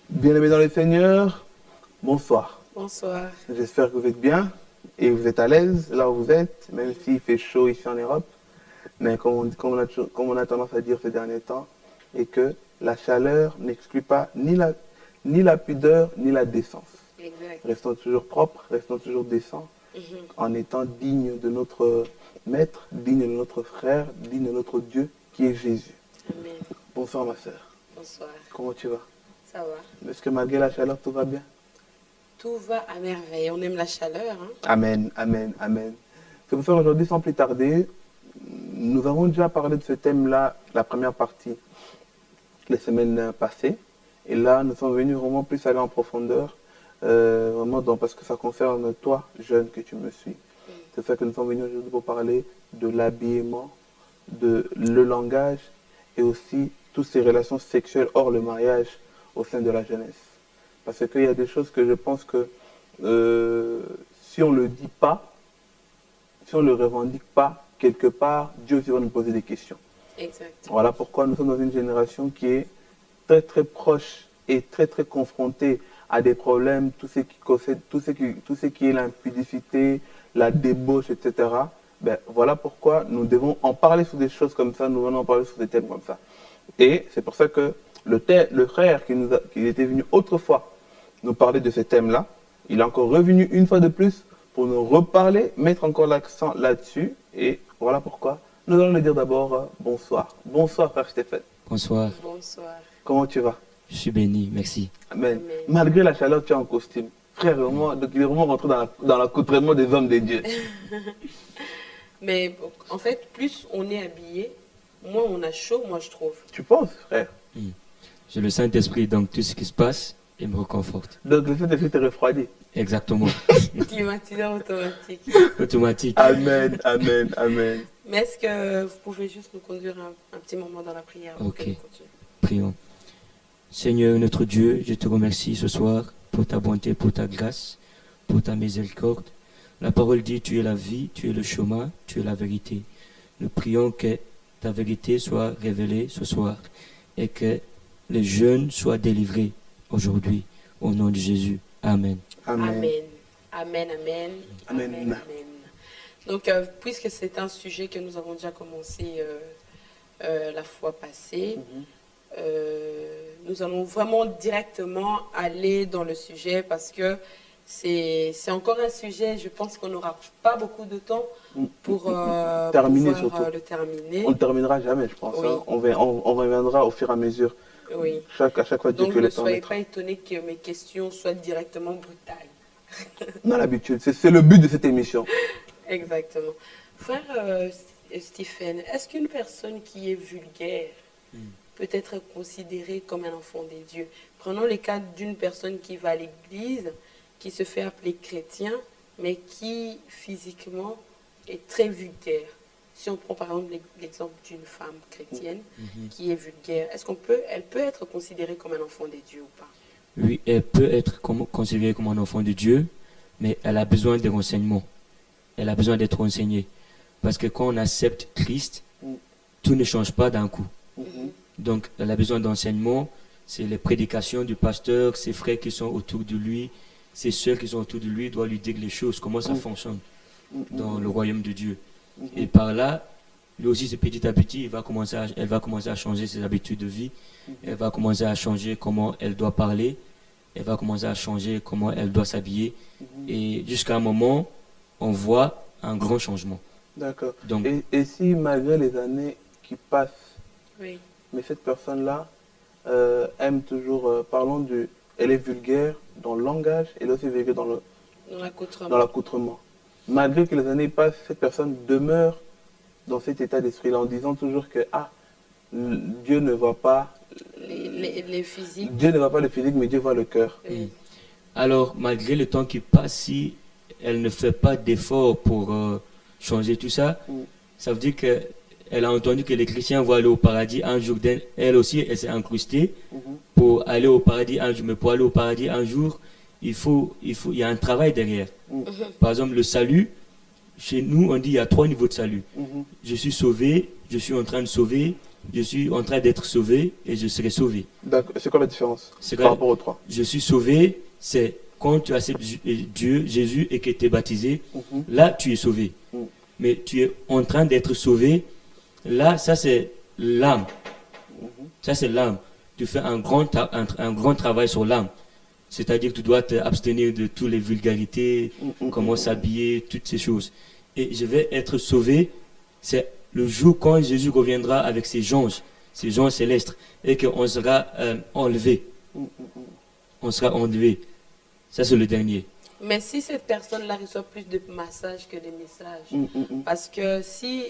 Bien-aimés dans le Seigneur, bonsoir. Bonsoir. J'espère que vous êtes bien et vous êtes à l'aise là où vous êtes, même s'il fait chaud ici en Europe. Mais comme on a tendance à dire ces derniers temps, et que la chaleur n'exclut pas ni la pudeur ni la décence. Exact. Restons toujours propres, restons toujours décents, en étant dignes de notre Maître, dignes de notre frère, dignes de notre Dieu qui est Jésus. Amen. Bonsoir ma soeur. Bonsoir. Comment tu vas? Ça va? Est-ce que malgré la chaleur, tout va bien? Tout va à merveille. On aime la chaleur. Hein? Amen, amen, amen. C'est pour ça qu'aujourd'hui, sans plus tarder, nous avons déjà parlé de ce thème-là, la première partie, les semaines passées. Et là, nous sommes venus vraiment plus aller en profondeur, parce que ça concerne toi, jeune, que tu me suis. C'est ça que nous sommes venus aujourd'hui pour parler de l'habillement, de le langage et aussi toutes ces relations sexuelles hors le mariage au sein de la jeunesse. Parce qu'il y a des choses que je pense que si on ne le dit pas, si on ne le revendique pas, quelque part, Dieu aussi va nous poser des questions. Exact. Voilà pourquoi nous sommes dans une génération qui est très très proche et très très confrontée à des problèmes, tout ce qui est l'impudicité, la débauche, etc. Ben, voilà pourquoi nous devons en parler sur des choses comme ça, nous devons en parler sur des thèmes comme ça. Et c'est pour ça que le frère qui était venu autrefois nous parler de ce thème-là, il est encore revenu une fois de plus pour nous reparler, mettre encore l'accent là-dessus. Et voilà pourquoi nous allons lui dire d'abord bonsoir. Bonsoir, frère Stéphane. Bonsoir. Bonsoir. Comment tu vas? Je suis béni, merci. Amen. Amen. Malgré la chaleur, tu es en costume. Frère, vraiment, donc il est vraiment rentré dans l'accoutrement des hommes de Dieu. Mais en fait, plus on est habillé, moins on a chaud, moi je trouve. Tu penses, frère? J'ai le Saint-Esprit, donc tout ce qui se passe, il me réconforte. Donc le Saint-Esprit te refroidit. Exactement. Climatiseur automatique. Automatique. Amen, amen, amen. Mais est-ce que vous pouvez juste nous conduire un petit moment dans la prière avant Ok. que nous continuions? Prions. Seigneur notre Dieu, je te remercie ce soir pour ta bonté, pour ta grâce, pour ta miséricorde. La parole dit, tu es la vie, tu es le chemin, tu es la vérité. Nous prions que ta vérité soit révélée ce soir et que les jeunes soient délivrés aujourd'hui. Au nom de Jésus. Amen. Amen. Amen. Amen, amen. Amen. Amen, amen. Donc, puisque c'est un sujet que nous avons déjà commencé la fois passée, nous allons vraiment directement aller dans le sujet parce que c'est encore un sujet, je pense qu'on n'aura pas beaucoup de temps pour Terminer pouvoir surtout. le terminer. On ne terminera jamais, je pense. Oui. Hein. On reviendra au fur et à mesure. Oui. À chaque fois, Dieu Donc peut ne le soyez permettre. pas étonnés que mes questions soient directement brutales. On a l'habitude. C'est le but de cette émission. Exactement. Frère Stephen, est-ce qu'une personne qui est vulgaire peut être considérée comme un enfant des dieux? Prenons le cas d'une personne qui va à l'église, qui se fait appeler chrétien, mais qui physiquement est très vulgaire. Si on prend par exemple l'exemple d'une femme chrétienne qui est vulgaire, elle peut être considérée comme un enfant des dieux ou pas? Oui, elle peut être considérée comme un enfant de Dieu, mais elle a besoin de renseignements. Elle a besoin d'être renseignée. Parce que quand on accepte Christ, tout ne change pas d'un coup. Donc, elle a besoin d'enseignements. C'est les prédications du pasteur, ses frères qui sont autour de lui, ses soeurs qui sont autour de lui, doivent lui dire les choses, comment ça fonctionne dans le royaume de Dieu. Et par là, lui aussi, c'est petit à petit, elle va commencer à changer ses habitudes de vie. Elle va commencer à changer comment elle doit parler. Elle va commencer à changer comment elle doit s'habiller. Et jusqu'à un moment, on voit un grand changement. D'accord. Donc, Et si malgré les années qui passent, Oui. mais cette personne-là aime toujours, elle est vulgaire dans le langage, elle est aussi vulgaire dans l'accoutrement. Malgré que les années passent, cette personne demeure dans cet état d'esprit-là en disant toujours que Dieu ne voit pas les physiques. Dieu ne voit pas le physique, mais Dieu voit le cœur. Oui. alors, malgré le temps qui passe, si elle ne fait pas d'efforts pour changer tout ça, ça veut dire qu'elle a entendu que les chrétiens vont aller au paradis un jour. Elle aussi, elle s'est incrustée pour aller au paradis un jour. Mais pour aller au paradis un jour, il y a un travail derrière. Par exemple, le salut, chez nous, on dit il y a 3 niveaux de salut. Je suis sauvé, je suis en train de sauver, je suis en train d'être sauvé et je serai sauvé. D'accord. C'est quoi la différence C'est par quoi- rapport aux trois? Je suis sauvé, c'est quand tu acceptes Dieu, Jésus, et que tu es baptisé, Mhm. là tu es sauvé. Mm. Mais tu es en train d'être sauvé, là ça c'est l'âme. Ça c'est l'âme. Tu fais un grand travail sur l'âme. C'est-à-dire que tu dois t'abstenir de toutes les vulgarités, comment s'habiller, toutes ces choses. Et je vais être sauvé, c'est le jour quand Jésus reviendra avec ses anges célestes, et qu'on sera enlevé. On sera enlevé. Ça c'est le dernier. Mais si cette personne-là reçoit plus de massages que de messages, parce que si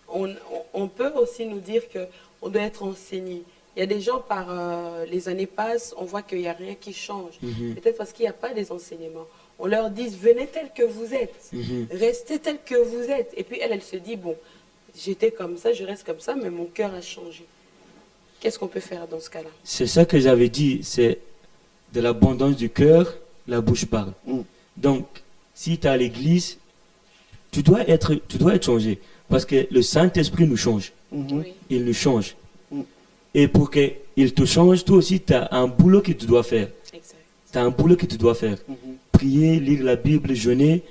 on peut aussi nous dire qu'on doit être enseigné. Il y a des gens, par les années passent, on voit qu'il n'y a rien qui change. Peut-être parce qu'il n'y a pas des enseignements. On leur dit, venez tel que vous êtes, restez tel que vous êtes. Et puis elle se dit, bon, j'étais comme ça, je reste comme ça, mais mon cœur a changé. Qu'est-ce qu'on peut faire dans ce cas-là? C'est ça que j'avais dit, c'est de l'abondance du cœur, la bouche parle. Donc, si tu es à l'église, tu dois être changé. Parce que le Saint-Esprit nous change. Oui. Il nous change. Et pour qu'il te change, toi aussi, tu as un boulot que tu dois faire. Exact. Tu as un boulot que tu dois faire. Prier, lire la Bible, jeûner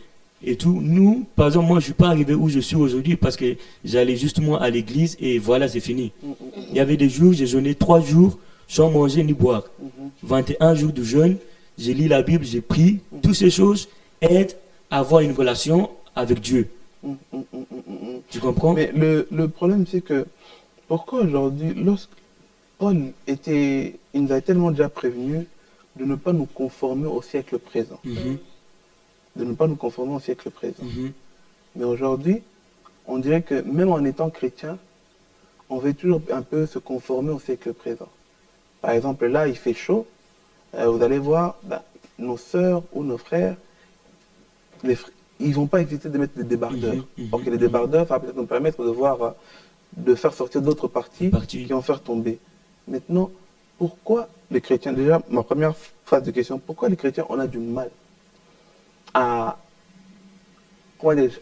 et tout. Nous, par exemple, moi, je ne suis pas arrivé où je suis aujourd'hui parce que j'allais justement à l'église et voilà, c'est fini. Il y avait des jours, j'ai jeûné 3 jours sans manger ni boire. 21 jours de jeûne, j'ai lu la Bible, j'ai prié. Toutes ces choses aident à avoir une relation avec Dieu. Tu comprends? Mais le problème, c'est que pourquoi aujourd'hui, lorsque Paul il nous a tellement déjà prévenu de ne pas nous conformer au siècle présent. De ne pas nous conformer au siècle présent. Mais aujourd'hui, on dirait que même en étant chrétien, on veut toujours un peu se conformer au siècle présent. Par exemple, là, il fait chaud. Vous allez voir, nos sœurs ou nos frères, ils ne vont pas éviter de mettre des débardeurs. Parce que les débardeurs, ça va peut-être nous permettre de faire sortir d'autres parties qui vont faire tomber. Maintenant, pourquoi les chrétiens, déjà, ma première phase de question, pourquoi les chrétiens, on a du mal à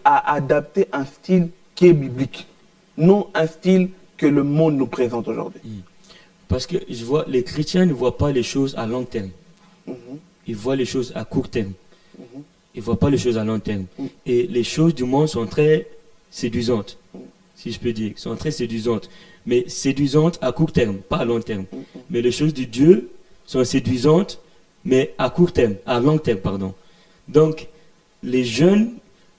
adapter un style qui est biblique, non un style que le monde nous présente aujourd'hui? Parce que je vois, les chrétiens ne voient pas les choses à long terme. Ils voient les choses à court terme. Ils ne voient pas les choses à long terme. Et les choses du monde sont très séduisantes, si je peux dire. Sont très séduisantes. Mais séduisantes à court terme, pas à long terme. Mais les choses de Dieu sont séduisantes, mais à court terme, à long terme, pardon. Donc, les jeunes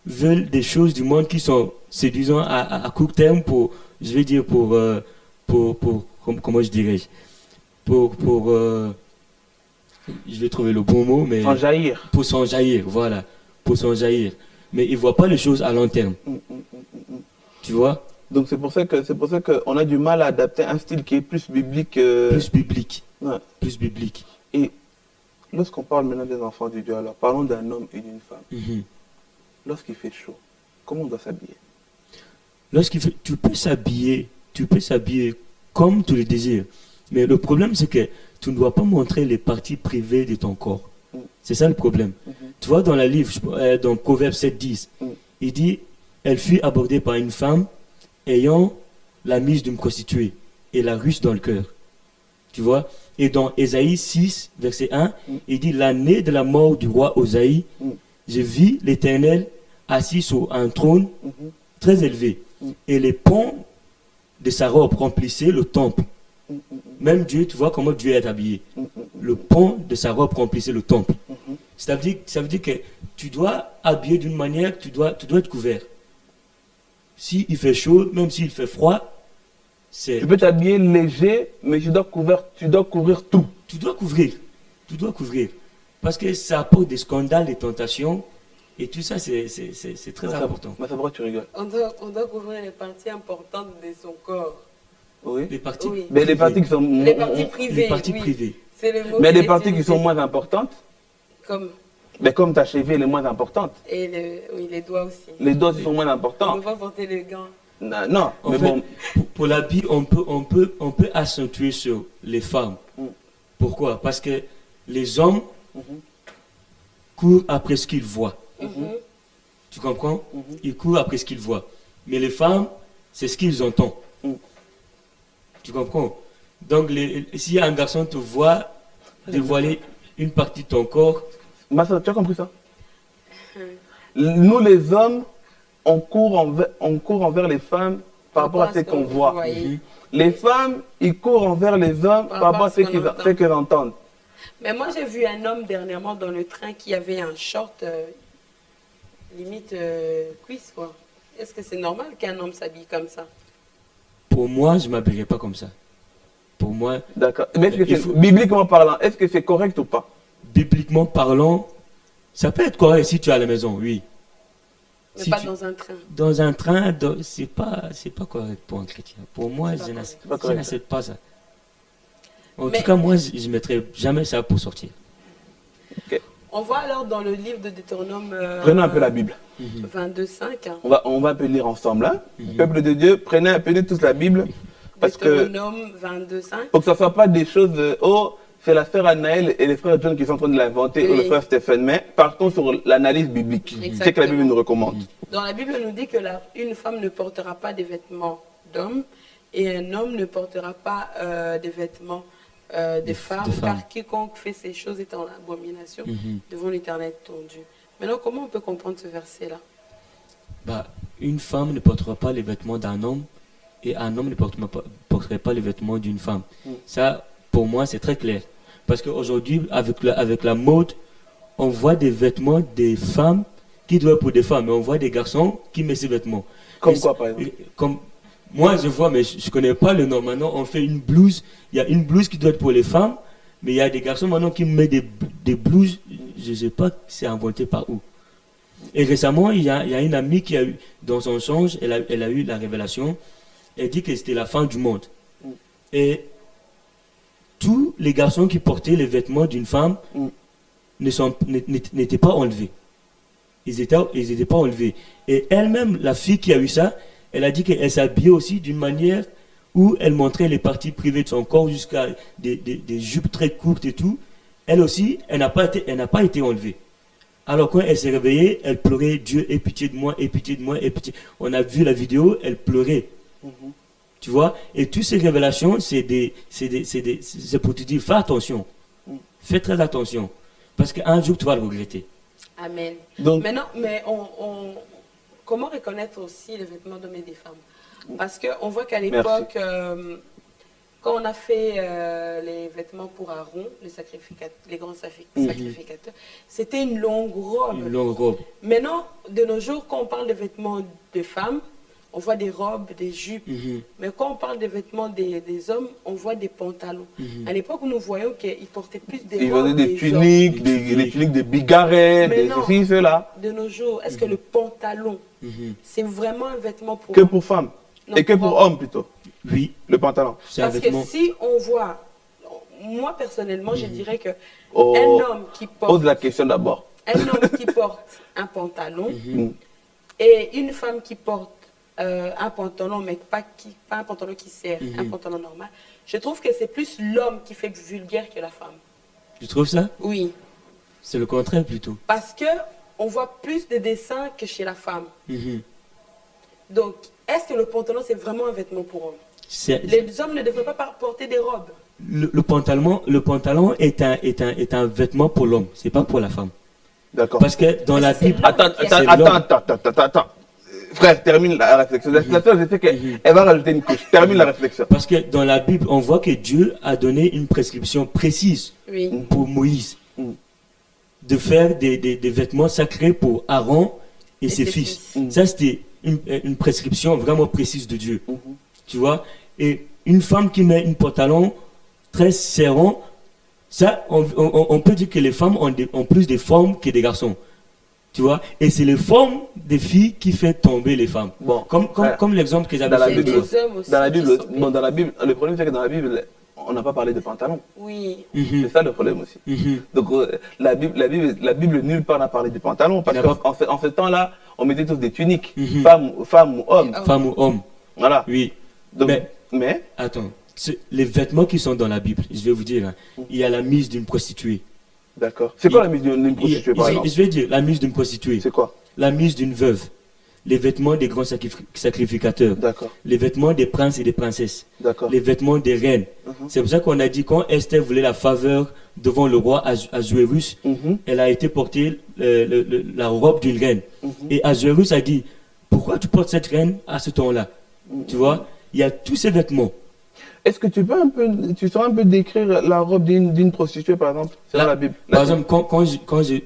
veulent des choses du monde qui sont séduisantes à court terme pour, je vais dire, comment je dirais, je vais trouver le bon mot, mais... S'enjaillir. Pour s'enjaillir, voilà. Pour s'enjaillir. Mais ils ne voient pas les choses à long terme. Tu vois? Donc c'est pour ça qu'on a du mal à adapter un style qui est plus biblique. Plus biblique. Ouais. Plus biblique. Et lorsqu'on parle maintenant des enfants de Dieu, alors parlons d'un homme et d'une femme. Lorsqu'il fait chaud, comment on doit s'habiller? Tu peux s'habiller comme tu le désires. Mais le problème, c'est que tu ne dois pas montrer les parties privées de ton corps. C'est ça le problème. Tu vois, dans le livre, dans Proverbe 7:10, il dit, elle fut abordée par une femme ayant la mise d'une prostituée et la ruse dans le cœur. Tu vois? Et dans Ésaïe 6, verset 1, il dit, l'année de la mort du roi Osaïe, je vis l'Éternel assis sur un trône très élevé. Et les pans de sa robe remplissaient le temple. Même Dieu, tu vois comment Dieu est habillé. Le pan de sa robe remplissait le temple. Ça veut dire que tu dois habiller d'une manière, tu dois être couvert. S'il fait chaud, même s'il fait froid, c'est... Tu peux t'habiller léger, mais tu dois couvrir tout. Tu dois couvrir. Parce que ça apporte des scandales, des tentations, et tout ça, c'est très important. Mais ça, pourquoi tu rigoles? On doit couvrir les parties importantes de son corps. Oui. Les parties, Oui. Mais les parties qui sont... Les parties privées. les parties oui. privées. C'est le mot Mais qu'il les parties qui utilisé. sont moins importantes, Comme... mais comme ta cheville elle est moins importante, Et les doigts aussi. les doigts sont moins On ne importants. peut pas porter les gants. Non, En mais fait, bon, pour l'habit, on peut accentuer sur les femmes. Pourquoi? Parce que les hommes courent après ce qu'ils voient. Tu comprends? Ils courent après ce qu'ils voient. Mais les femmes, c'est ce qu'ils entendent. Tu comprends? Donc, si un garçon te voit dévoiler une partie de ton corps, Massa, tu as compris ça? Nous, les hommes, on court envers les femmes par rapport à ce qu'on voit. voyez. Les femmes, ils courent envers les hommes par rapport à ce qu'ils entendent. Mais moi, j'ai vu un homme dernièrement dans le train qui avait un short limite cuisse, quoi. Est-ce que c'est normal qu'un homme s'habille comme ça? pour moi, je ne m'habillerai pas comme ça. Pour moi, D'accord. Mais est-ce que bibliquement parlant, est-ce que c'est correct ou pas? bibliquement parlant, ça peut être correct si tu es à la maison, oui. Mais Si pas tu- dans un train. Dans un train, c'est pas correct pour un chrétien. Pour moi, C'est pas je correct. n'accepte pas ça. En Mais- tout cas, moi, je ne mettrai jamais ça pour sortir. On voit alors dans le livre de Deutéronome Prenons un peu la Bible. 22:5. On va un peu lire ensemble. Hein? Peuple de Dieu, prenez un peu de toute la Bible. Parce que Deutéronome 22:5. pour que ça ne soit pas des choses, c'est la sœur Anaël et les frères John qui sont en train de l'inventer, ou Oui. le frère Stéphane. Mais partons sur l'analyse biblique. C'est ce que la Exactement. Bible nous recommande. Dans la Bible, nous dit que une femme ne portera pas des vêtements d'homme et un homme ne portera pas des vêtements de femmes, car quiconque fait ces choses est en abomination devant l'Éternel ton Dieu. Maintenant, comment on peut comprendre ce verset-là? Bah, une femme ne portera pas les vêtements d'un homme et un homme ne porterait pas les vêtements d'une femme. Ça, pour moi, c'est très clair. Parce qu'aujourd'hui, avec la mode, on voit des vêtements des femmes qui doivent être pour des femmes, mais on voit des garçons qui mettent ces vêtements. Comme Et quoi, par exemple? comme moi, je vois, mais je ne connais pas le nom. Maintenant, on fait une blouse. Il y a une blouse qui doit être pour les femmes, mais il y a des garçons maintenant qui mettent des blouses. Je ne sais pas, c'est inventé par où. Et récemment, il y a une amie qui a eu, dans son songe, elle a eu la révélation. Elle dit que c'était la fin du monde. Et tous les garçons qui portaient les vêtements d'une femme n'étaient pas enlevés. Ils étaient pas enlevés. Et elle-même, la fille qui a eu ça, elle a dit qu'elle s'habillait aussi d'une manière où elle montrait les parties privées de son corps jusqu'à des jupes très courtes et tout. Elle aussi, elle n'a pas été enlevée. Alors quand elle s'est réveillée, elle pleurait, Dieu, aie pitié de moi, aie pitié de moi, aie pitié. On a vu la vidéo, elle pleurait. Tu vois? Et toutes ces révélations, c'est pour te dire, fais attention. Fais très attention. Parce qu'un jour, tu vas le regretter. Amen. Donc- Maintenant, mais comment reconnaître aussi les vêtements d'hommes et des femmes? Parce qu'on voit qu'à l'époque, quand on a fait les vêtements pour Aaron, les grands sacrificateurs, c'était une longue robe. Une longue robe. Maintenant, de nos jours, quand on parle de vêtements de femmes, on voit des robes, des jupes. Mais quand on parle des vêtements des hommes, on voit des pantalons. À l'époque, nous voyons qu'ils portaient plus des Ils robes. vendaient des tuniques, des tuniques de bigarrets, Mais des non. ceci, cela. De nos jours, est-ce que le pantalon, c'est vraiment un vêtement pour Que homme? pour femmes. Non, Et que pour hommes plutôt. Oui, Le pantalon. c'est un Parce vêtement. que si on voit, moi personnellement, je dirais que Oh, un homme qui Pose porte, la question d'abord. un homme qui porte un pantalon et une femme qui porte un pantalon, mais pas un pantalon qui sert, un pantalon normal, je trouve que c'est plus l'homme qui fait vulgaire que la femme. Tu trouves ça? Oui, C'est le contraire plutôt. parce que on voit plus de dessins que chez la femme. Mhm. Donc, est-ce que le pantalon, c'est vraiment un vêtement pour homme? C'est- Les hommes ne devraient pas porter des robes. Le pantalon est un vêtement pour l'homme, c'est pas pour la femme. D'accord. Parce que dans Mais la ça, c'est Bible, l'homme. Attends. Frère, termine la réflexion. La sœur, je sais qu'elle va rajouter une couche. Termine la réflexion. parce que dans la Bible, on voit que Dieu a donné une prescription précise Oui. pour Moïse de faire des vêtements sacrés pour Aaron et ses fils. Ça, c'était une prescription vraiment précise de Dieu. Tu vois? Et une femme qui met un pantalon très serrant, ça, on peut dire que les femmes ont plus de formes que des garçons. Tu vois? Et c'est les formes des filles qui fait tomber les femmes. Bon, Comme l'exemple que dans j'avais la fait. C'est Bible, des hommes aussi. dans la qui Bible, sont- dans la Bible, le problème c'est que dans la Bible, on n'a pas parlé de pantalon. Oui. C'est ça le problème aussi. Donc la Bible nulle part n'a parlé de pantalon parce Il n'a qu'en ce temps-là, on mettait tous des tuniques, femmes ou hommes. Femme ou homme. Voilà. Oui. Donc, Mais- mais Attends. Les vêtements qui sont dans la Bible, je vais vous dire, hein, il y a la mise d'une prostituée. d'accord. C'est quoi la mise d'une prostituée par exemple? Je vais dire la mise d'une prostituée. C'est quoi? La mise d'une veuve. les vêtements des grands sacrificateurs, D'accord. les vêtements des princes et des princesses, D'accord. les vêtements des reines. C'est pour ça qu'on a dit quand Esther voulait la faveur devant le roi Assuérus, elle a été portée la robe d'une reine. Et Assuérus a dit, pourquoi tu portes cette reine à ce temps-là? Tu vois, il y a tous ces vêtements. Est-ce que tu saurais un peu décrire la robe d'une prostituée, par exemple, selon la Bible? Par exemple,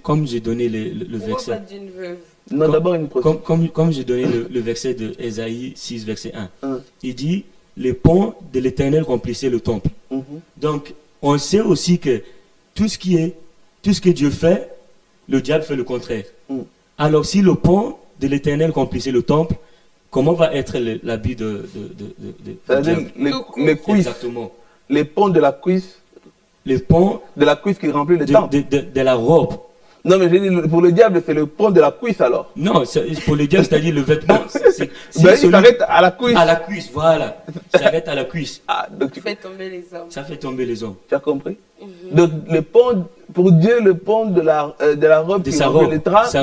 comme j'ai donné le Pourquoi verset. pas d'une veuve? Non, d'abord une prostituée. Comme j'ai donné le verset de Ésaïe 6, verset 1. Il dit, les ponts de l'Éternel remplissaient le temple. Donc, on sait aussi que tout ce que Dieu fait, le diable fait le contraire. Alors, si le pont de l'Éternel remplissait le temple, comment va être l'habit de C'est-à-dire les cuisses, exactement. les ponts de la cuisse, Les ponts de la cuisse qui remplit le temple. de la robe. Non, mais j'ai dit, pour le diable, c'est le pont de la cuisse alors. Non, pour le diable, c'est-à-dire le vêtement, Ben, il s'arrête à la cuisse. à la cuisse, voilà. Il s'arrête à la cuisse. Ah, donc Tu fais tomber les hommes. Ça fait tomber les hommes. tu as compris? Donc, le pont, pour Dieu, le pont de la robe De qui sa remplit robe, les draps,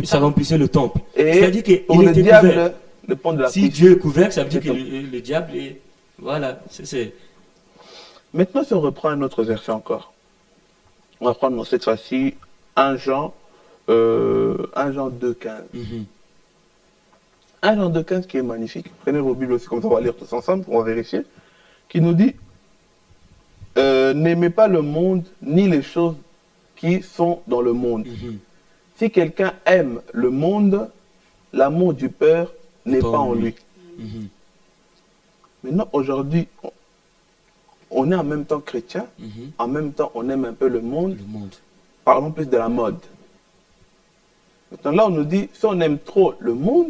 ça remplissait le temple. et C'est-à-dire pour qu'il le était diable, couvert. le pont de la Si cuisse. Dieu est couvert, ça veut dire que Exactement. le diable est... Voilà, c'est... Maintenant, si on reprend un autre verset encore, on va prendre cette fois-ci 1 Jean 2,15. 1 Jean 2,15 qui est magnifique. Prenez vos Bibles aussi, comme ça on va lire tous ensemble, on va vérifier. Qui nous dit n'aimez pas le monde ni les choses qui sont dans le monde. Si quelqu'un aime le monde, l'amour du Père n'est pas en lui. Maintenant, aujourd'hui, on est en même temps chrétien, en même temps on aime un peu le monde. Parlons plus de la mode. Maintenant là, on nous dit, si on aime trop le monde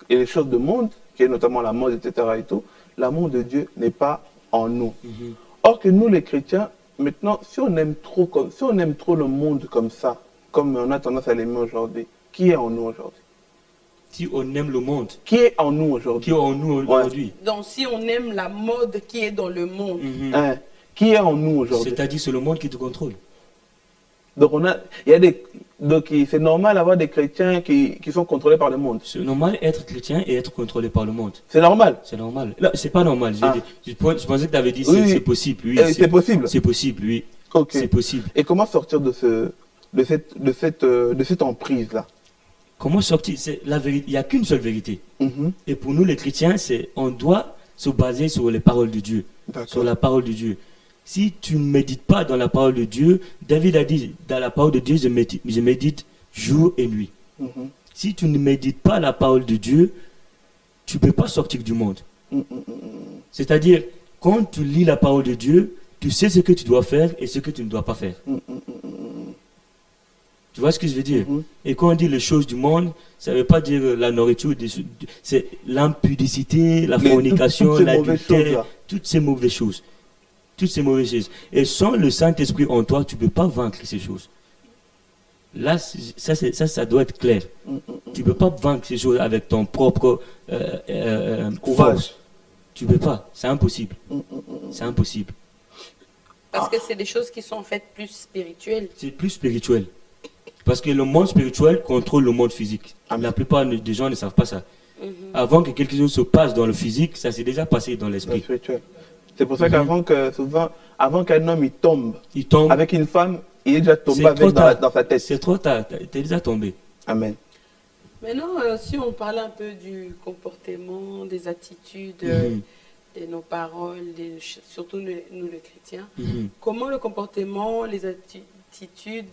et les choses du monde, qui est notamment la mode, etc. et tout, l'amour de Dieu n'est pas en nous. Or que nous, les chrétiens, maintenant, si on aime trop le monde comme ça, comme on a tendance à l'aimer aujourd'hui, qui est en nous aujourd'hui? Si on aime le monde, Qui est en nous aujourd'hui? qui est en nous aujourd'hui, Donc, si on aime la mode qui est dans le monde, Hein? Qui est en nous aujourd'hui? c'est-à-dire c'est le monde qui te contrôle. Donc, c'est normal d'avoir des chrétiens qui sont contrôlés par le monde. C'est normal être chrétien et être contrôlé par le monde. C'est normal. C'est normal. Là, c'est pas normal. Je pensais que tu avais dit Oui, c'est possible. Oui, c'est possible. C'est possible, oui. Ok. C'est possible. Et comment sortir de cette emprise-là? Comment sortir? C'est la vérité. Il n'y a qu'une seule vérité. Et pour nous, les chrétiens, on doit se baser sur les paroles de Dieu. D'accord. Sur la parole de Dieu. Si tu ne médites pas dans la parole de Dieu, David a dit, dans la parole de Dieu, je médite jour et nuit. Si tu ne médites pas la parole de Dieu, tu ne peux pas sortir du monde. C'est-à-dire, quand tu lis la parole de Dieu, tu sais ce que tu dois faire et ce que tu ne dois pas faire. Tu vois ce que je veux dire? Et quand on dit les choses du monde, ça ne veut pas dire la nourriture, c'est l'impudicité, la fornication, l'adultère, toutes ces mauvaises choses. Toutes ces mauvaises choses. Et sans le Saint-Esprit en toi, tu ne peux pas vaincre ces choses. Là, ça doit être clair. Tu ne peux pas vaincre ces choses avec ton propre force. Tu ne peux pas. C'est impossible. C'est impossible. parce que c'est des choses qui sont en fait plus spirituelles. C'est plus spirituel. Parce que le monde spirituel contrôle le monde physique. La plupart des gens ne savent pas ça. Avant que quelque chose se passe dans le physique, ça s'est déjà passé dans l'esprit. C'est pour ça qu'avant qu'un homme il tombe avec une femme, il est déjà tombé dans sa tête. C'est trop tard, tu es déjà tombé. Amen. Maintenant, si on parlait un peu du comportement, des attitudes, de nos paroles, surtout nous les chrétiens, comment le comportement, les attitudes,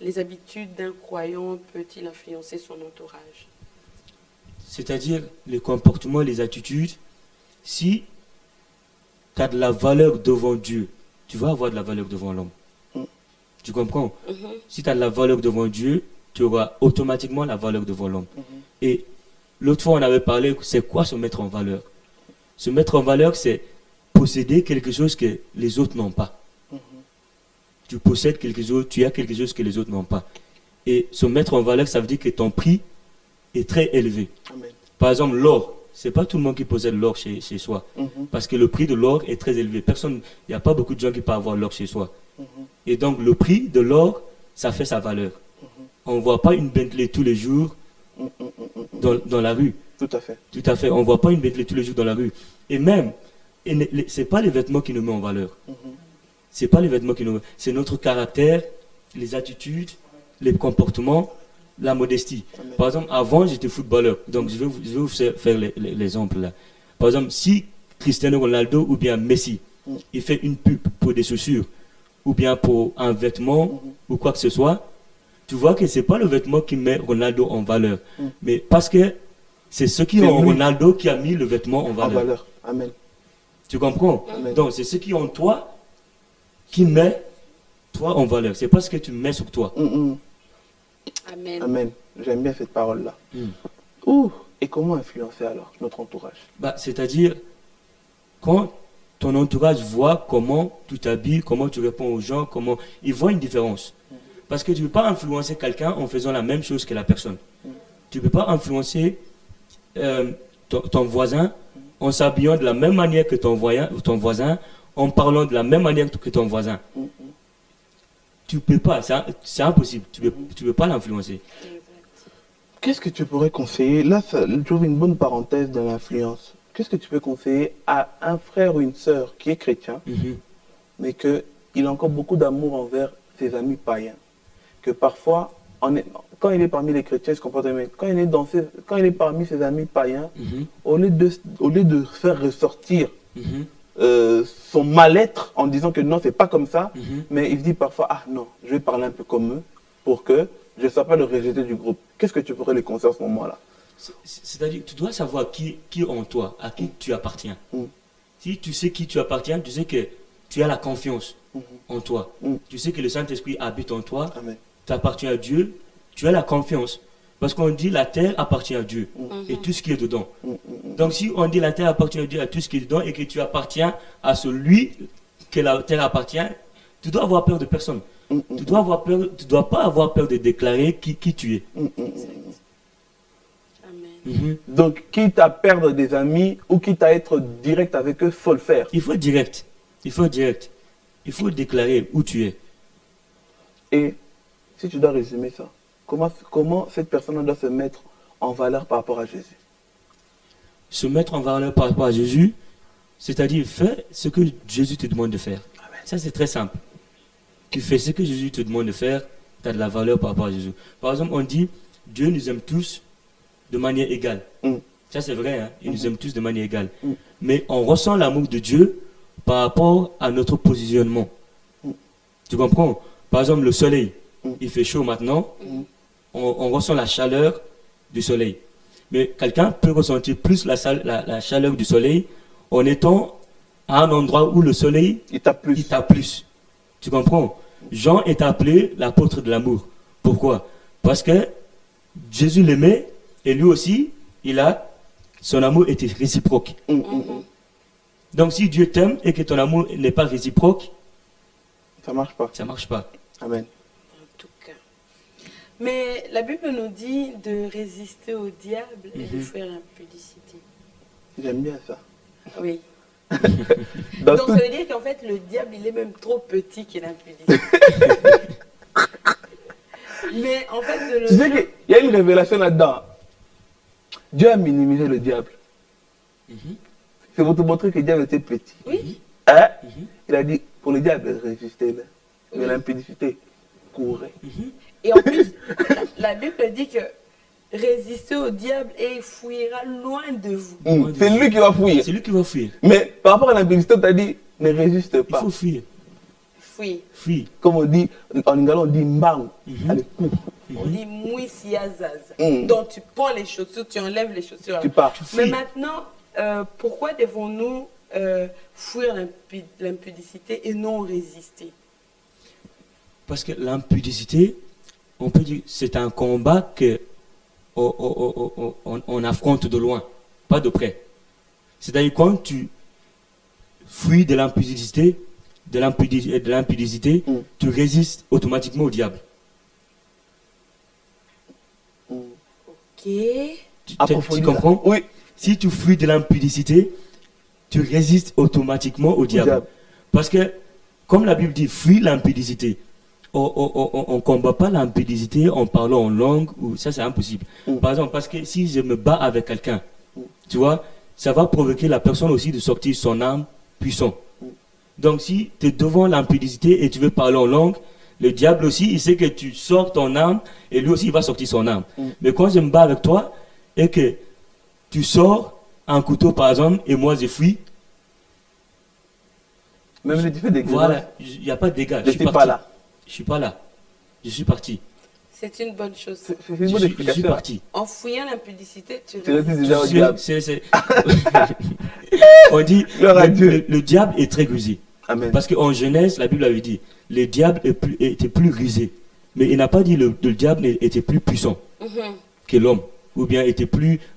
les habitudes d'un croyant peut-il influencer son entourage? C'est-à-dire les comportements, les attitudes, si tu as de la valeur devant Dieu, tu vas avoir de la valeur devant l'homme. Tu comprends? Si tu as de la valeur devant Dieu, tu auras automatiquement la valeur devant l'homme. Et l'autre fois, on avait parlé, c'est quoi se mettre en valeur? Se mettre en valeur, c'est posséder quelque chose que les autres n'ont pas. Tu possèdes quelque chose, tu as quelque chose que les autres n'ont pas. Et se mettre en valeur, ça veut dire que ton prix est très élevé. Amen. Par exemple, l'or. C'est pas tout le monde qui possède l'or chez soi. Parce que le prix de l'or est très élevé. Il n'y a pas beaucoup de gens qui peuvent avoir l'or chez soi. Et donc, le prix de l'or, ça fait sa valeur. On ne voit pas une Bentley tous les jours dans la rue. Tout à fait. Tout à fait. On ne voit pas une Bentley tous les jours dans la rue. Et même, ce n'est pas les vêtements qui nous mettent en valeur. C'est pas les vêtements qui nous... C'est notre caractère, les attitudes, les comportements, la modestie. Amen. Par exemple, avant, j'étais footballeur. Donc, je vais vous faire l'exemple là. Par exemple, si Cristiano Ronaldo ou bien Messi, il fait une pub pour des chaussures ou bien pour un vêtement ou quoi que ce soit, tu vois que ce n'est pas le vêtement qui met Ronaldo en valeur. Mais parce que c'est ceux qui ont Ronaldo qui a mis le vêtement en valeur. Amen. Tu comprends? Amen. Donc, c'est ceux qui ont toi qui met toi en valeur. C'est pas ce que tu mets sur toi. Amen. Amen. J'aime bien cette parole-là. Ouh. Et comment influencer alors notre entourage? C'est-à-dire, quand ton entourage voit comment tu t'habilles, comment tu réponds aux gens, comment ils voient une différence. Parce que tu ne peux pas influencer quelqu'un en faisant la même chose que la personne. Tu ne peux pas influencer ton voisin en s'habillant de la même manière que ton voisin, en parlant de la même manière que ton voisin. Tu ne peux pas, c'est impossible. Tu ne peux pas l'influencer. Qu'est-ce que tu pourrais conseiller? Là, j'ouvre une bonne parenthèse de l'influence. Qu'est-ce que tu peux conseiller à un frère ou une sœur qui est chrétien, mais qu'il a encore beaucoup d'amour envers ses amis païens? Que parfois, quand il est parmi les chrétiens, il se comporte bien. Quand il est parmi ses amis païens, au lieu de faire ressortir son mal-être en disant que non, c'est pas comme ça, mais il se dit parfois, ah non, je vais parler un peu comme eux pour que je ne sois pas le rejeté du groupe. Qu'est-ce que tu pourrais les conseiller à ce moment-là? C'est-à-dire, tu dois savoir qui en toi, à qui tu appartiens. Si tu sais qui tu appartiens, tu sais que tu as la confiance en toi. Tu sais que le Saint-Esprit habite en toi. Tu appartiens à Dieu. Tu as la confiance. Parce qu'on dit la terre appartient à Dieu et tout ce qui est dedans. Donc si on dit la terre appartient à Dieu et tout ce qui est dedans et que tu appartiens à celui que la terre appartient, tu dois avoir peur de personne. Tu dois pas avoir peur de déclarer qui tu es. Amen. Donc, quitte à perdre des amis ou quitte à être direct avec eux, il faut le faire. Il faut être direct. Il faut déclarer où tu es. Et si tu dois résumer ça, comment cette personne doit se mettre en valeur par rapport à Jésus? Se mettre en valeur par rapport à Jésus, c'est-à-dire fais ce que Jésus te demande de faire. Amen. Ça, c'est très simple. Tu fais ce que Jésus te demande de faire, tu as de la valeur par rapport à Jésus. Par exemple, on dit, Dieu nous aime tous de manière égale. Ça, c'est vrai, hein? Il nous aime tous de manière égale. Mais on ressent l'amour de Dieu par rapport à notre positionnement. Tu comprends? Par exemple, le soleil, il fait chaud maintenant, on ressent la chaleur du soleil. Mais quelqu'un peut ressentir plus la chaleur du soleil en étant à un endroit où le soleil il t'a plus. Tu comprends? Jean est appelé l'apôtre de l'amour. Pourquoi? Parce que Jésus l'aimait et lui aussi, son amour était réciproque. Donc si Dieu t'aime et que ton amour n'est pas réciproque, ça marche pas. Ça marche pas. Amen. En tout cas. Mais la Bible nous dit de résister au diable et de faire l'impudicité. J'aime bien ça. Oui. Donc ça veut dire qu'en fait le diable il est même trop petit qu'il est impudicité. Mais en fait tu sais qu'il y a une révélation là-dedans. Dieu a minimisé le diable. C'est pour te montrer que le diable était petit. Oui. Hein? Il a dit pour le diable résister, mais l'impudicité courait. Et en plus la Bible dit que résistez au diable et il fuira loin de vous. C'est lui qui va fuir. C'est lui qui va fuir. Mais par rapport à l'impudicité, tu as dit ne résiste pas. Il faut fuir. Fuir. Comme on dit, en lingala, on dit mbang. Allez, cours. On dit mouissiazaza. Donc tu prends les chaussures, tu enlèves les chaussures. Tu pars. Mais maintenant, pourquoi devons-nous fuir l'impudicité et non résister? Parce que l'impudicité, on peut dire, c'est un combat que on affronte de loin, pas de près. C'est-à-dire quand tu fuis de l'impudicité, tu résistes automatiquement au diable. Ok. Tu comprends? Oui. Si tu fuis de l'impudicité, tu résistes automatiquement au diable. Parce que, comme la Bible dit, fuis l'impudicité. on ne combat pas l'impudicité en parlant en langue, ou ça c'est impossible. Par exemple, parce que si je me bats avec quelqu'un, tu vois, ça va provoquer la personne aussi de sortir son âme puissant. Donc si tu es devant l'impudicité et tu veux parler en langue, le diable aussi, il sait que tu sors ton âme et lui aussi il va sortir son âme. Mais quand je me bats avec toi et que tu sors un couteau par exemple et moi je fuis, même si tu fais des dégâts, voilà, il n'y a pas de dégâts. je ne suis pas là. Je suis pas là. Je suis parti. C'est une bonne chose. C'est une bonne Je suis explication. parti. En fouillant l'impudicité, tu Tu restes résistes. déjà au diable. On dit Gloire à Dieu. le diable est très rusé. Amen. Parce qu'en Genèse, la Bible avait dit, le diable était plus rusé. Mais il n'a pas dit le diable était plus puissant que l'homme. Ou bien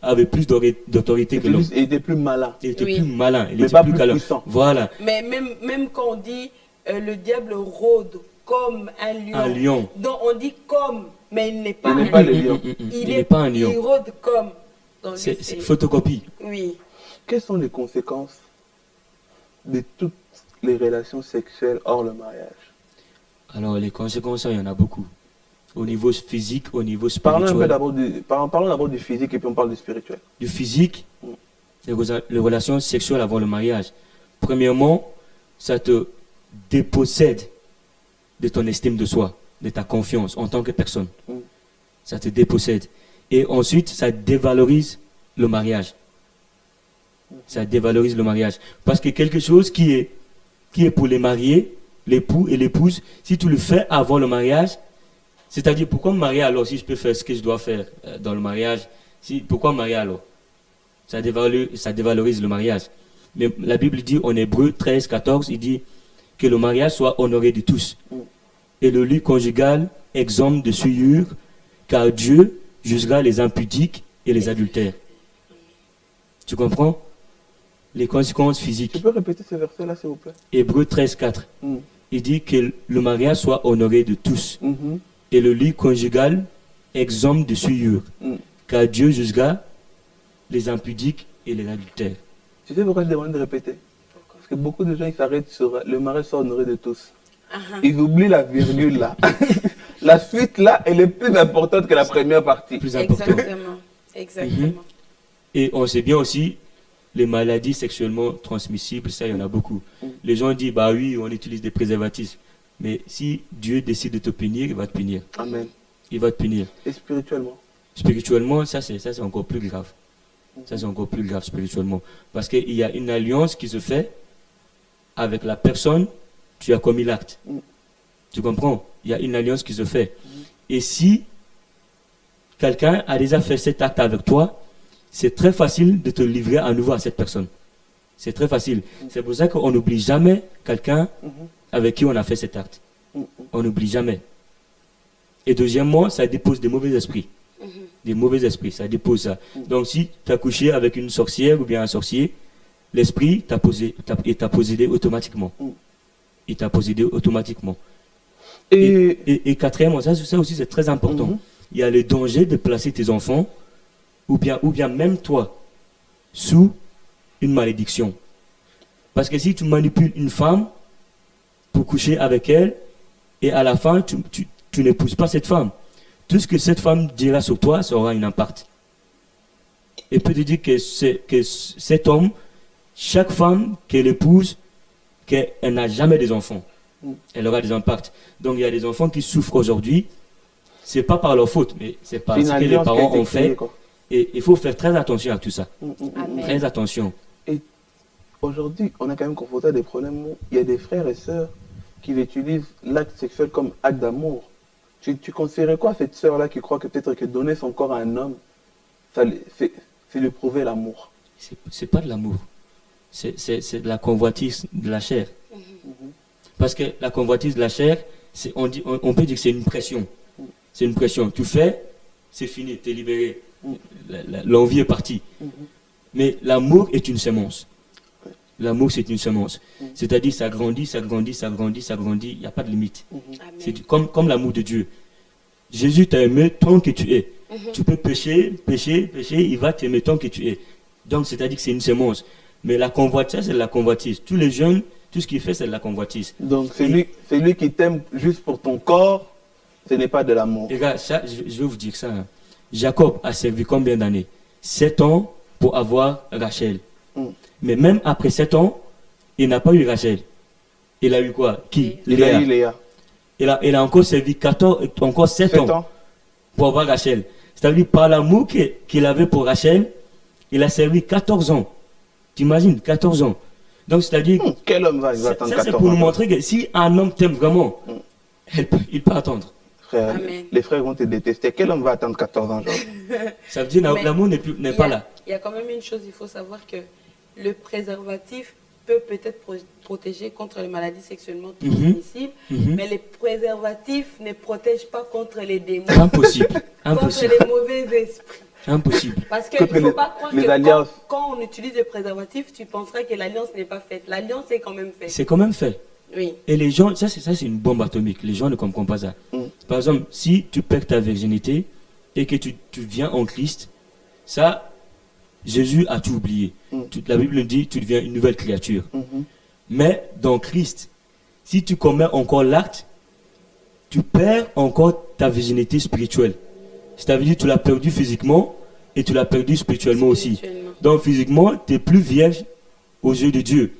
avait plus d'autorité que l'homme. Il était plus malin. Il était Oui. plus malin. Il Mais était pas plus plus câlin. puissant. Voilà. Mais même quand on dit le diable rôde comme un lion, Un lion. donc on dit comme, mais il n'est pas Il n'est un pas lion. le lion. Il n'est pas un Il lion. rôde comme. Donc, C'est photocopie. Oui. Quelles sont les conséquences de toutes les relations sexuelles hors le mariage? Alors, les conséquences, il y en a beaucoup. Au niveau physique, au niveau Parlons un peu spirituel. parlons d'abord du physique et puis on parle du spirituel. Du physique, les relations sexuelles avant le mariage. Premièrement, ça te dépossède de ton estime de soi, de ta confiance en tant que personne. Ça te dépossède. Et ensuite, ça dévalorise le mariage. Ça dévalorise le mariage. Parce que quelque chose qui est pour les mariés, l'époux et l'épouse, si tu le fais avant le mariage, c'est-à-dire pourquoi me marier alors si je peux faire ce que je dois faire dans le mariage, pourquoi me marier alors? Ça dévalorise le mariage. Mais la Bible dit en Hébreux 13, 14, il dit que le mariage soit honoré de tous. Et le lit conjugal exempt de souillure, car Dieu jugera les impudiques et les adultères. Tu comprends? Les conséquences physiques. Tu peux répéter ce verset-là, s'il vous plaît? Hébreux 13, 4. Il dit que le mariage soit honoré de tous. Et le lit conjugal exempt de souillure, car Dieu jugera les impudiques et les adultères. Tu sais pourquoi je demande de répéter? Parce que beaucoup de gens ils s'arrêtent sur le mariage soit honoré de tous. Ils oublient la virgule là. La suite là, elle est plus importante que la première partie. Plus important. Exactement. Et on sait bien aussi, les maladies sexuellement transmissibles, ça, il y en a beaucoup. Les gens disent, bah oui, on utilise des préservatifs. Mais si Dieu décide de te punir, il va te punir. Amen. Il va te punir. Et spirituellement? Spirituellement, ça c'est encore plus grave. Ça c'est encore plus grave spirituellement. Parce qu'il y a une alliance qui se fait avec la personne, tu as commis l'acte. Tu comprends? Il y a une alliance qui se fait. Et si quelqu'un a déjà fait cet acte avec toi, c'est très facile de te livrer à nouveau à cette personne. C'est très facile. C'est pour ça qu'on n'oublie jamais quelqu'un avec qui on a fait cet acte. On n'oublie jamais. Et deuxièmement, ça dépose des mauvais esprits. Des mauvais esprits, ça dépose ça. Donc si tu as couché avec une sorcière ou bien un sorcier, l'esprit t'a possédé automatiquement. Il t'a possédé automatiquement. Et quatrièmement, ça aussi c'est très important. Il y a le danger de placer tes enfants, ou bien même toi, sous une malédiction. Parce que si tu manipules une femme pour coucher avec elle, et à la fin, tu n'épouses pas cette femme, tout ce que cette femme dira sur toi, ça aura un impact. Et peut te dire que cet homme, chaque femme qu'elle épouse, qu'elle n'a jamais des enfants, elle aura des impacts. Donc il y a des enfants qui souffrent aujourd'hui, c'est pas par leur faute, mais c'est parce que les parents ont fait. Et il faut faire très attention à tout ça. Très attention. Et aujourd'hui, on a quand même confronté à des problèmes où il y a des frères et sœurs qui utilisent l'acte sexuel comme acte d'amour. Tu conseillerais quoi à cette sœur-là qui croit que peut-être que donner son corps à un homme, c'est lui prouver l'amour? C'est pas de l'amour. C'est de la convoitise de la chair. Parce que la convoitise de la chair, on peut dire que c'est une pression. C'est une pression. Tu fais, c'est fini, tu es libéré. L'envie est partie. Mais l'amour est une semence. L'amour, c'est une semence. C'est-à-dire, ça grandit, ça grandit, ça grandit, ça grandit. Il n'y a pas de limite. C'est comme l'amour de Dieu. Jésus t'a aimé tant que tu es. Tu peux pécher, il va t'aimer tant que tu es. Donc, c'est-à-dire que c'est une semence. Mais la convoitise, c'est la convoitise. Tous les jeunes Tout ce qu'il fait, c'est de la convoitise. Donc, celui qui t'aime juste pour ton corps, ce n'est pas de l'amour. Les gars, ça, je vais vous dire ça. Hein. Jacob a servi combien d'années? 7 ans pour avoir Rachel. Mais même après 7 ans, il n'a pas eu Rachel. Il a eu quoi? Qui? Il a eu Léa. Il a encore servi 7 ans pour avoir Rachel. C'est-à-dire, par l'amour qu'il avait pour Rachel, il a servi 14 ans. Tu imagines, 14 ans. Donc, c'est-à-dire... quel homme va attendre 14 ans? Ça, c'est pour nous montrer que si un homme t'aime vraiment, il peut attendre. Frère, les frères vont te détester. Quel homme va attendre 14 ans, genre? Ça veut dire que l'amour n'est pas là. Il y a quand même une chose, il faut savoir que le préservatif peut peut-être protéger contre les maladies sexuellement transmissibles, mais les préservatifs ne protègent pas contre les démons. Impossible. Contre les mauvais esprits. Impossible. Parce qu'il ne faut pas croire que quand on utilise le préservatif, tu penserais que l'alliance n'est pas faite. L'alliance est quand même faite. C'est quand même fait. Oui. Et les gens, ça c'est une bombe atomique. Les gens ne comprennent pas ça. Par exemple, si tu perds ta virginité et que tu viens en Christ, ça, Jésus a tout oublié. La Bible dit tu deviens une nouvelle créature. Mais dans Christ, si tu commets encore l'acte, tu perds encore ta virginité spirituelle. C'est-à-dire que tu l'as perdu physiquement et tu l'as perdu spirituellement aussi. Donc physiquement, tu n'es plus vierge aux yeux de Dieu.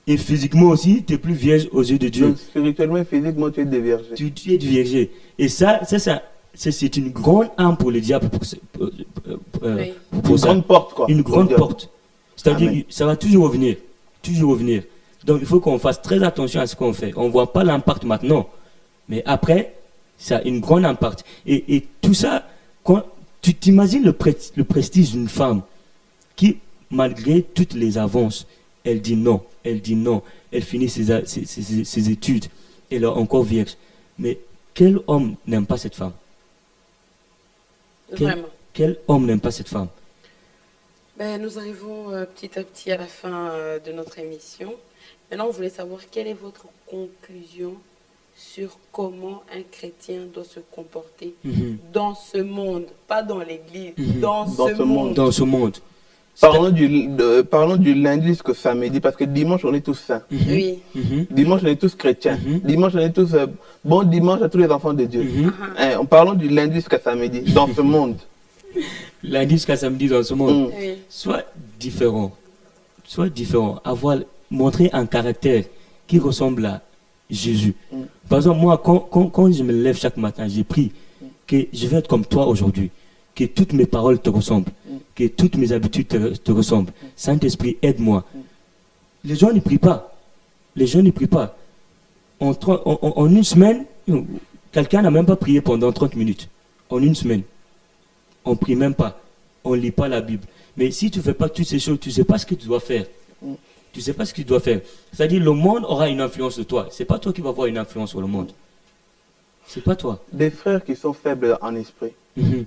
Et physiquement aussi, tu n'es plus vierge aux yeux de Dieu. Donc spirituellement et physiquement, tu es déviergé. Tu es déviergé. Et ça c'est une grande arme pour le diable. Une grande porte, quoi. Une grande porte. C'est-à-dire que ça va toujours revenir. Toujours revenir. Donc il faut qu'on fasse très attention à ce qu'on fait. On ne voit pas l'impact maintenant. Mais après, ça a une grande impact. Et tout ça, quand tu t'imagines le prestige d'une femme qui, malgré toutes les avances, elle dit non, elle finit ses études, elle est encore vierge. Mais quel homme n'aime pas cette femme? Quel homme n'aime pas cette femme? Nous arrivons petit à petit à la fin de notre émission. Maintenant, on voulait savoir quelle est votre conclusion sur comment un chrétien doit se comporter dans ce monde, pas dans l'église, dans ce monde. Dans ce monde. Parlons du lundi jusqu'au samedi, parce que dimanche, on est tous saints. Oui. Dimanche, on est tous chrétiens. Dimanche, on est tous... bon dimanche à tous les enfants de Dieu. Parlons du lundi jusqu'à samedi, dans ce monde. Lundi jusqu'à samedi, dans ce monde. Oui. Sois différent. Montrer un caractère qui ressemble à Jésus. Par exemple, moi, quand je me lève chaque matin, j'ai pris que je vais être comme toi aujourd'hui, que toutes mes paroles te ressemblent, que toutes mes habitudes te ressemblent. Saint-Esprit, aide-moi. Les gens ne prient pas. En une semaine, quelqu'un n'a même pas prié pendant 30 minutes. En une semaine. On ne prie même pas. On ne lit pas la Bible. Mais si tu ne fais pas toutes ces choses, tu ne sais pas ce que tu dois faire. Tu ne sais pas ce que tu dois faire. C'est-à-dire le monde aura une influence sur toi. Ce n'est pas toi qui vas avoir une influence sur le monde. Ce n'est pas toi. Des frères qui sont faibles en esprit,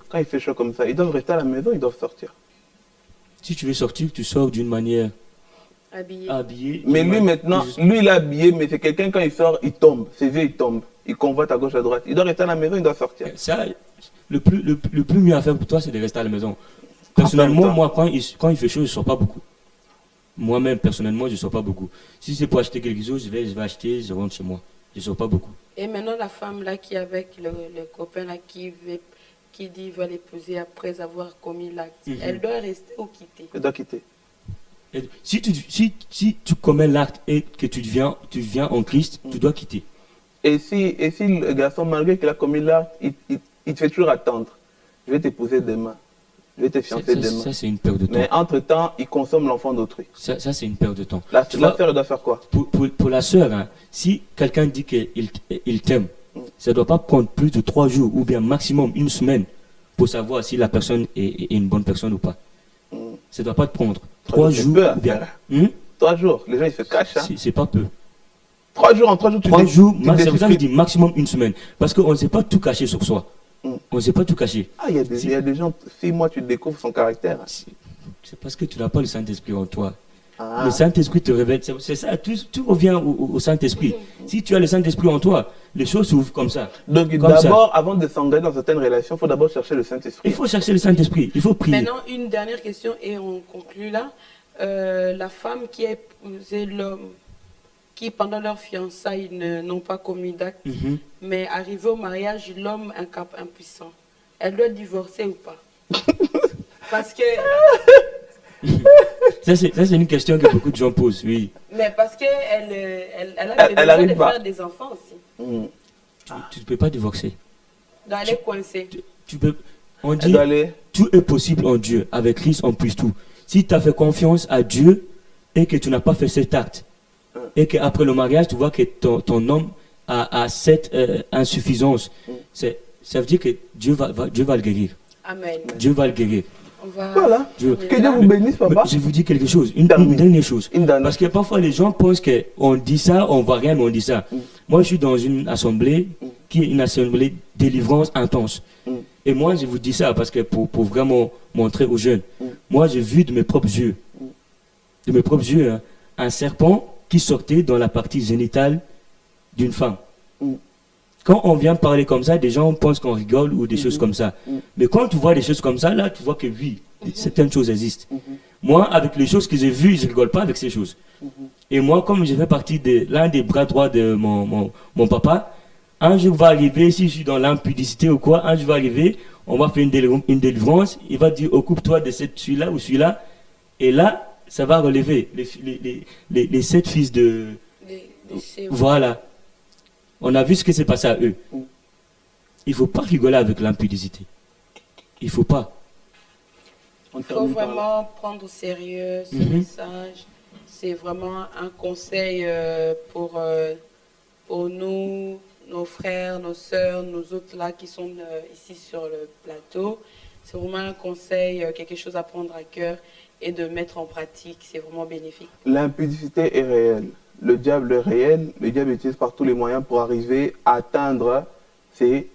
quand il fait chaud comme ça, ils doivent rester à la maison, ils doivent sortir. Si tu veux sortir, tu sors d'une manière habillée. Mais lui maintenant, lui il est habillé, mais c'est quelqu'un quand il sort, il tombe. Ses yeux ils tombent. Il convoite à gauche, à droite. Il doit rester à la maison, il doit sortir. Ça, le plus mieux à faire pour toi, c'est de rester à la maison. Personnellement, moi, quand il fait chaud, je ne sors pas beaucoup. Moi-même, personnellement, je ne sors pas beaucoup. Si c'est pour acheter quelque chose, je vais acheter, je rentre chez moi. Je ne sors pas beaucoup. Et maintenant, la femme là qui est avec le copain là qui dit qu'il va l'épouser après avoir commis l'acte, elle doit rester ou quitter? Elle doit quitter. Et si tu commets l'acte et que tu viens en Christ, tu dois quitter. Et si le garçon, malgré qu'il a commis l'acte, il te fait toujours attendre. Je vais t'épouser demain. Je vais te fiancer demain. Ça, c'est une perte de temps. Mais entre-temps, il consomme l'enfant d'autrui. Ça, c'est une perte de temps. La sœur doit faire quoi? Pour la sœur, hein, si quelqu'un dit qu'il t'aime, ça ne doit pas prendre plus de 3 jours ou bien maximum une semaine pour savoir si la personne est une bonne personne ou pas. Ça ne doit pas te prendre 3 jours. Ou bien, 3 jours, les gens ils se cachent. Hein. C'est pas peu. 3 jours, en 3 jours, 3 jours, c'est pour ça que je dis maximum une semaine. Parce qu'on ne sait pas tout cacher sur soi. On ne sait pas tout cacher. Ah, il y a des gens, 6 mois, tu découvres son caractère. C'est parce que tu n'as pas le Saint-Esprit en toi. Le Saint-Esprit te révèle. C'est ça, tout revient au Saint-Esprit. Si tu as le Saint-Esprit en toi, les choses s'ouvrent comme ça. Donc d'abord, avant de s'engager dans certaines relations, il faut d'abord chercher le Saint-Esprit. Il faut chercher le Saint-Esprit, il faut prier. Maintenant, une dernière question et on conclut là. La femme qui a épousé l'homme qui, pendant leur fiançailles, n'ont pas commis d'acte, mais arrivé au mariage, l'homme impuissant. Elle doit divorcer ou pas? Parce que... Ça, c'est une question que beaucoup de gens posent, oui. Mais parce qu'elle a besoin de faire des enfants aussi. Tu ne peux pas divorcer. Donc elle est coincée. On dit, tout est possible en Dieu. Avec Christ, on puisse tout. Si tu as fait confiance à Dieu et que tu n'as pas fait cet acte, et qu'après le mariage, tu vois que ton homme a cette insuffisance, ça veut dire que Dieu va le guérir. Amen. Dieu va le guérir. Voilà. Que Dieu vous bénisse, papa. Je vous dis quelque chose, une dernière chose. Parce que parfois les gens pensent qu'on dit ça, on ne voit rien, mais on dit ça. Moi, je suis dans une assemblée qui est une assemblée de délivrance intense. Et moi, je vous dis ça parce que pour vraiment montrer aux jeunes, moi, j'ai vu de mes propres yeux, hein, un serpent qui sortait dans la partie génitale d'une femme. Quand on vient parler comme ça, des gens pensent qu'on rigole ou des choses comme ça. Mais quand tu vois des choses comme ça, là, tu vois que oui, certaines choses existent. Moi, avec les choses que j'ai vues, je ne rigole pas avec ces choses. Et moi, comme je fais partie de l'un des bras droits de mon papa, un jour va arriver, si je suis dans l'impudicité ou quoi, un jour va arriver, on va faire une délivrance, il va dire, occupe-toi de celui-là ou celui-là, et là, ça va relever les 7 fils de... Voilà. On a vu ce qui s'est passé à eux. Il ne faut pas rigoler avec l'impudicité. Il ne faut pas. Il faut vraiment prendre au sérieux ce message. C'est vraiment un conseil pour nous, nos frères, nos sœurs, nos autres là qui sont ici sur le plateau. C'est vraiment un conseil, quelque chose à prendre à cœur et de mettre en pratique. C'est vraiment bénéfique. L'impudicité est réelle. Le diable est réel. Le diable utilise par tous les moyens pour arriver à atteindre les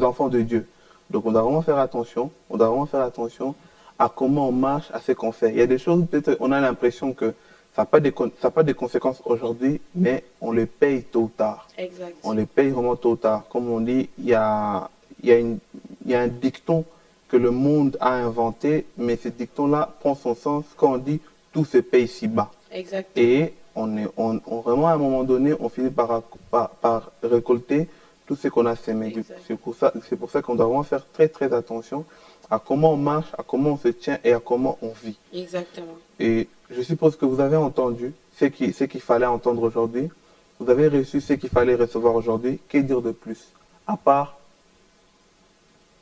enfants de Dieu. Donc on doit vraiment faire attention. On doit vraiment faire attention à comment on marche, à ce qu'on fait. Il y a des choses, peut-être, on a l'impression que ça n'a pas de conséquences aujourd'hui, mais on les paye tôt ou tard. Exact. On les paye vraiment tôt ou tard. Comme on dit, il y a un dicton que le monde a inventé, mais ce dicton-là prend son sens quand on dit « tout se paye ici-bas ». Et vraiment, à un moment donné, on finit par récolter tout ce qu'on a sémé. C'est pour ça qu'on doit vraiment faire très, très attention à comment on marche, à comment on se tient et à comment on vit. Exactement. Et je suppose que vous avez entendu ce qu'il fallait entendre aujourd'hui. Vous avez reçu ce qu'il fallait recevoir aujourd'hui. Que dire de plus? À part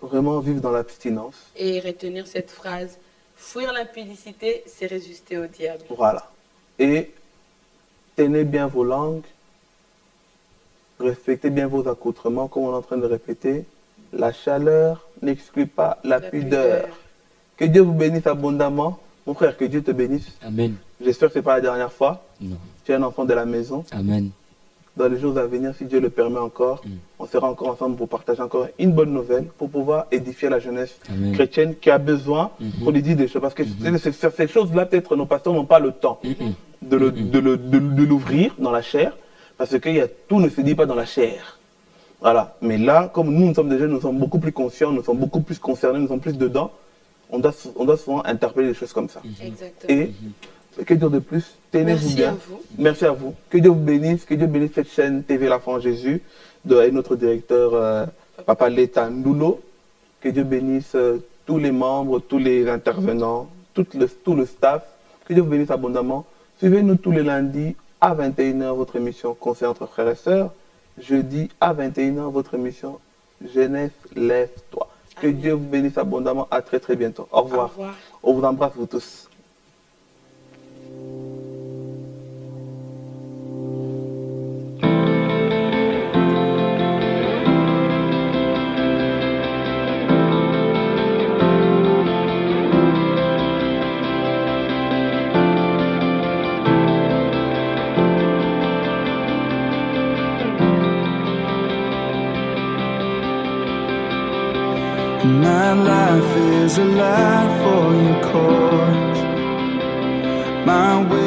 vraiment vivre dans l'abstinence. Et retenir cette phrase, fuir l'impudicité, c'est résister au diable. Voilà. Et tenez bien vos langues, respectez bien vos accoutrements, comme on est en train de répéter. La chaleur n'exclut pas la pudeur. Que Dieu vous bénisse abondamment. Mon frère, que Dieu te bénisse. Amen. J'espère que ce n'est pas la dernière fois. Non. Tu es un enfant de la maison. Amen. Dans les jours à venir, si Dieu le permet encore, on sera encore ensemble pour partager encore une bonne nouvelle, pour pouvoir édifier la jeunesse chrétienne qui a besoin qu'on lui dise des choses. Parce que ces choses-là, peut-être nos pasteurs n'ont pas le temps de l'ouvrir dans la chair, parce que tout ne se dit pas dans la chair. Voilà. Mais là, comme nous sommes des jeunes, nous sommes beaucoup plus conscients, nous sommes beaucoup plus concernés, nous sommes plus dedans, on doit souvent interpeller des choses comme ça. Exactement. Et que dire de plus? Tenez-vous bien. Merci à vous. Merci à vous. Que Dieu vous bénisse. Que Dieu bénisse cette chaîne TV L'Enfant Jésus et notre directeur Papa Leta Ndoulo. Que Dieu bénisse tous les membres, tous les intervenants, tout le staff. Que Dieu vous bénisse abondamment. Suivez-nous tous les lundis à 21h votre émission Conseil entre frères et sœurs. Jeudi à 21h votre émission Jeunesse lève-toi. Que Dieu vous bénisse abondamment. À très très bientôt. Au revoir. Au revoir. On vous embrasse vous tous. My life is a life for your cause. My way